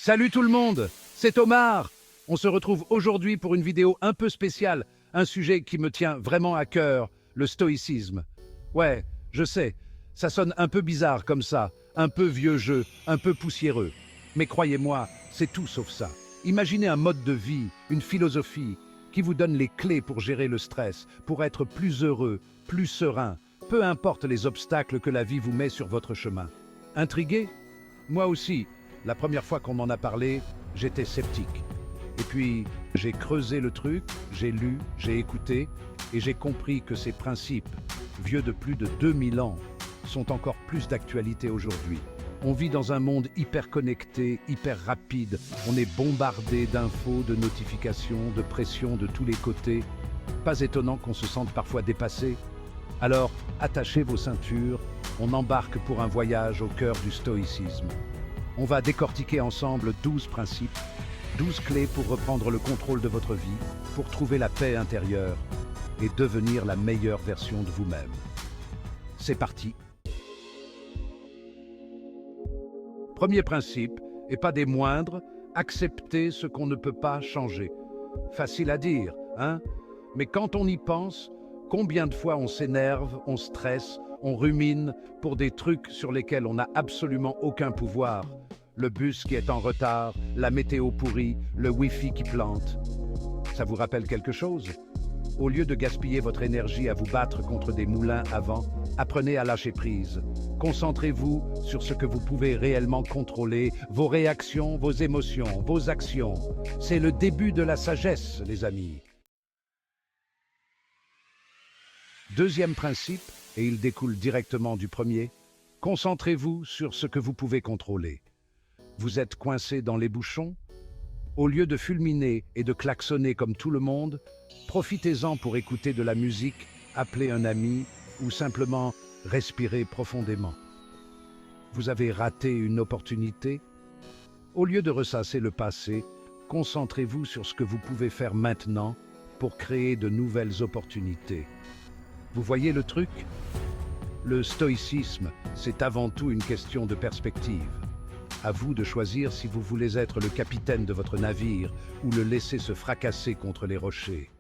Salut tout le monde, c'est Omar. On se retrouve aujourd'hui pour une vidéo un peu spéciale, un sujet qui me tient vraiment à cœur, le stoïcisme. Ouais, je sais, ça sonne un peu bizarre comme ça, un peu vieux jeu, un peu poussiéreux. Mais croyez-moi, c'est tout sauf ça. Imaginez un mode de vie, une philosophie qui vous donne les clés pour gérer le stress, pour être plus heureux, plus serein, peu importe les obstacles que la vie vous met sur votre chemin. Intrigué? Moi aussi. La première fois qu'on m'en a parlé, j'étais sceptique. Et puis, j'ai creusé le truc, j'ai lu, j'ai écouté, et j'ai compris que ces principes, vieux de plus de 2000 ans, sont encore plus d'actualité aujourd'hui. On vit dans un monde hyper connecté, hyper rapide. On est bombardé d'infos, de notifications, de pressions de tous les côtés. Pas étonnant qu'on se sente parfois dépassé. Alors, attachez vos ceintures, on embarque pour un voyage au cœur du stoïcisme. On va décortiquer ensemble 12 principes, 12 clés pour reprendre le contrôle de votre vie, pour trouver la paix intérieure et devenir la meilleure version de vous-même. C'est parti. Premier principe, et pas des moindres, accepter ce qu'on ne peut pas changer. Facile à dire, hein? Mais quand on y pense, combien de fois on s'énerve, on stresse, on rumine pour des trucs sur lesquels on n'a absolument aucun pouvoir. Le bus qui est en retard, la météo pourrie, le Wi-Fi qui plante. Ça vous rappelle quelque chose? Au lieu de gaspiller votre énergie à vous battre contre des moulins à vent, apprenez à lâcher prise. Concentrez-vous sur ce que vous pouvez réellement contrôler, vos réactions, vos émotions, vos actions. C'est le début de la sagesse, les amis. Deuxième principe, et il découle directement du premier, concentrez-vous sur ce que vous pouvez contrôler. Vous êtes coincé dans les bouchons? Au lieu de fulminer et de klaxonner comme tout le monde, profitez-en pour écouter de la musique, appeler un ami ou simplement respirer profondément. Vous avez raté une opportunité? Au lieu de ressasser le passé, concentrez-vous sur ce que vous pouvez faire maintenant pour créer de nouvelles opportunités. Vous voyez le truc? Le stoïcisme, c'est avant tout une question de perspective. À vous de choisir si vous voulez être le capitaine de votre navire ou le laisser se fracasser contre les rochers.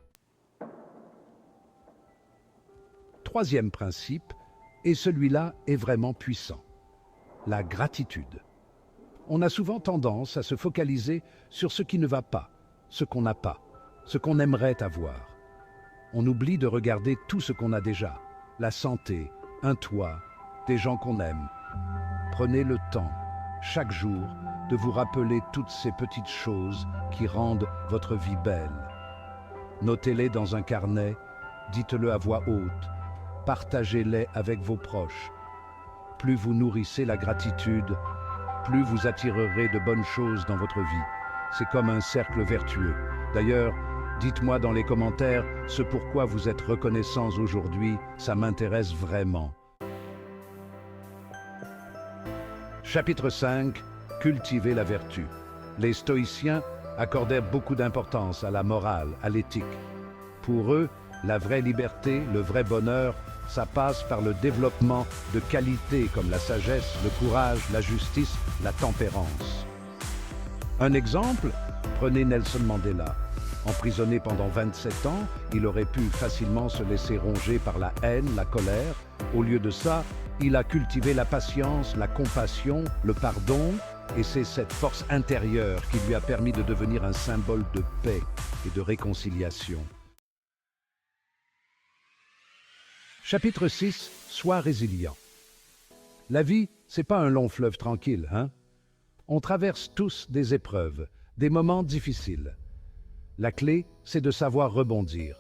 Troisième principe, et celui-là est vraiment puissant, la gratitude. On a souvent tendance à se focaliser sur ce qui ne va pas, ce qu'on n'a pas, ce qu'on aimerait avoir. On oublie de regarder tout ce qu'on a déjà, la santé, un toit, des gens qu'on aime. Prenez le temps, chaque jour, de vous rappeler toutes ces petites choses qui rendent votre vie belle. Notez-les dans un carnet, dites-le à voix haute, partagez-les avec vos proches. Plus vous nourrissez la gratitude, plus vous attirerez de bonnes choses dans votre vie. C'est comme un cercle vertueux. D'ailleurs, dites-moi dans les commentaires ce pourquoi vous êtes reconnaissants aujourd'hui, ça m'intéresse vraiment. Chapitre 5. Cultiver la vertu. Les stoïciens accordaient beaucoup d'importance à la morale, à l'éthique. Pour eux, la vraie liberté, le vrai bonheur, ça passe par le développement de qualités comme la sagesse, le courage, la justice, la tempérance. Un exemple, prenez Nelson Mandela. Emprisonné pendant 27 ans, il aurait pu facilement se laisser ronger par la haine, la colère. Au lieu de ça, il a cultivé la patience, la compassion, le pardon, et c'est cette force intérieure qui lui a permis de devenir un symbole de paix et de réconciliation. Chapitre 6. Sois résilient. La vie, c'est pas un long fleuve tranquille, hein? On traverse tous des épreuves, des moments difficiles. La clé, c'est de savoir rebondir,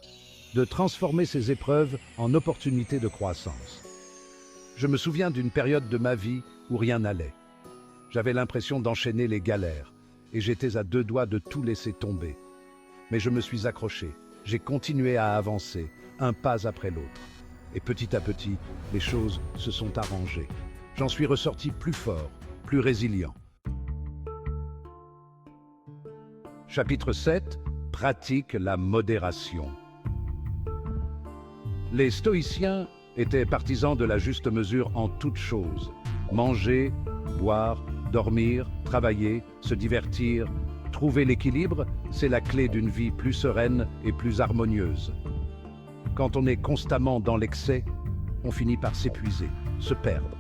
de transformer ces épreuves en opportunités de croissance. Je me souviens d'une période de ma vie où rien n'allait. J'avais l'impression d'enchaîner les galères et j'étais à deux doigts de tout laisser tomber. Mais je me suis accroché, j'ai continué à avancer, un pas après l'autre. Et petit à petit, les choses se sont arrangées. J'en suis ressorti plus fort, plus résilient. Chapitre 7. Pratique la modération. Les stoïciens étaient partisans de la juste mesure en toutes choses. Manger, boire, Dormir, travailler, se divertir, trouver l'équilibre, c'est la clé d'une vie plus sereine et plus harmonieuse. Quand on est constamment dans l'excès, on finit par s'épuiser, se perdre.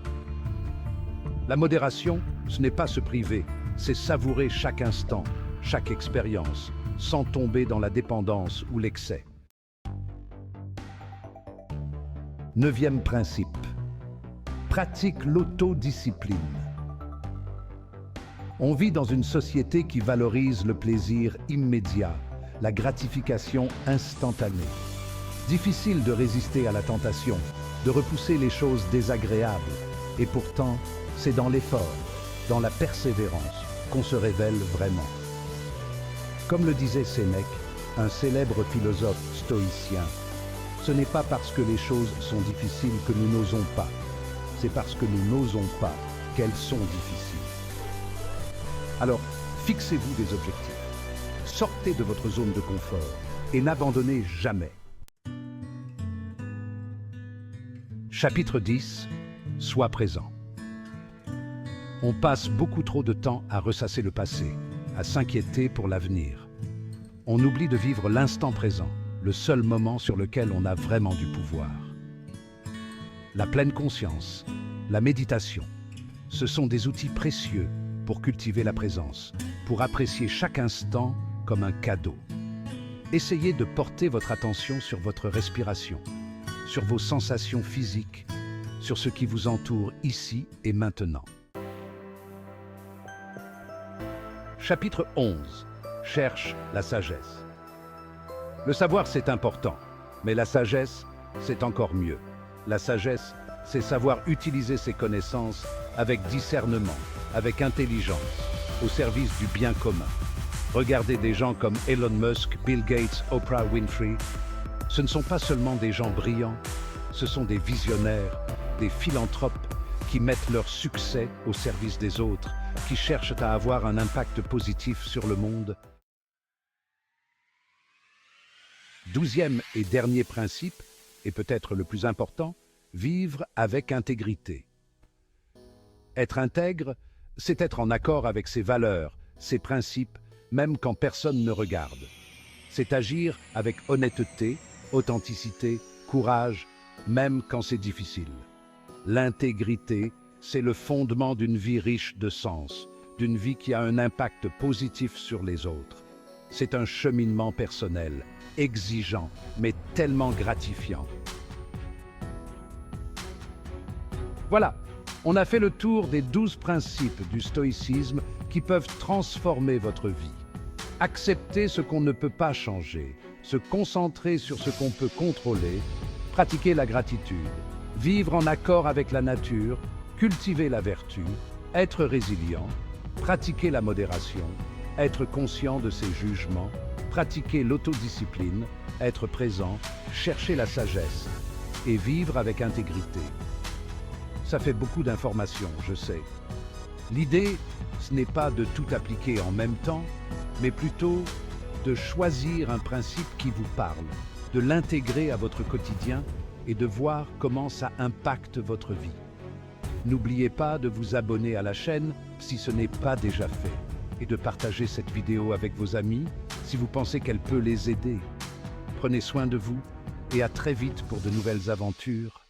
La modération, ce n'est pas se priver, c'est savourer chaque instant, chaque expérience, sans tomber dans la dépendance ou l'excès. 9e principe. Pratique l'autodiscipline. On vit dans une société qui valorise le plaisir immédiat, la gratification instantanée. Difficile de résister à la tentation, de repousser les choses désagréables. Et pourtant, c'est dans l'effort, dans la persévérance, qu'on se révèle vraiment. Comme le disait Sénèque, un célèbre philosophe stoïcien, ce n'est pas parce que les choses sont difficiles que nous n'osons pas, c'est parce que nous n'osons pas qu'elles sont difficiles. Alors, fixez-vous des objectifs, sortez de votre zone de confort et n'abandonnez jamais. Chapitre 10. Sois présent. On passe beaucoup trop de temps à ressasser le passé, à s'inquiéter pour l'avenir. On oublie de vivre l'instant présent, le seul moment sur lequel on a vraiment du pouvoir. La pleine conscience, la méditation, ce sont des outils précieux pour cultiver la présence, pour apprécier chaque instant comme un cadeau. Essayez de porter votre attention sur votre respiration, sur vos sensations physiques, sur ce qui vous entoure ici et maintenant. Chapitre 11. Cherche la sagesse. Le savoir, c'est important, mais la sagesse, c'est encore mieux. La sagesse, c'est savoir utiliser ses connaissances avec discernement, avec intelligence, au service du bien commun. Regardez des gens comme Elon Musk, Bill Gates, Oprah Winfrey. Ce ne sont pas seulement des gens brillants, ce sont des visionnaires, des philanthropes qui mettent leur succès au service des autres, qui cherchent à avoir un impact positif sur le monde. 12e et dernier principe, et peut-être le plus important, vivre avec intégrité. Être intègre, c'est être en accord avec ses valeurs, ses principes, même quand personne ne regarde. C'est agir avec honnêteté, authenticité, courage, même quand c'est difficile. L'intégrité, c'est le fondement d'une vie riche de sens, d'une vie qui a un impact positif sur les autres. C'est un cheminement personnel, exigeant, mais tellement gratifiant. Voilà, on a fait le tour des 12 principes du stoïcisme qui peuvent transformer votre vie. Accepter ce qu'on ne peut pas changer, se concentrer sur ce qu'on peut contrôler, pratiquer la gratitude, vivre en accord avec la nature, cultiver la vertu, être résilient, pratiquer la modération, être conscient de ses jugements, pratiquer l'autodiscipline, être présent, chercher la sagesse et vivre avec intégrité. Ça fait beaucoup d'informations, je sais. L'idée, ce n'est pas de tout appliquer en même temps, mais plutôt de choisir un principe qui vous parle, de l'intégrer à votre quotidien et de voir comment ça impacte votre vie. N'oubliez pas de vous abonner à la chaîne si ce n'est pas déjà fait et de partager cette vidéo avec vos amis si vous pensez qu'elle peut les aider. Prenez soin de vous et à très vite pour de nouvelles aventures.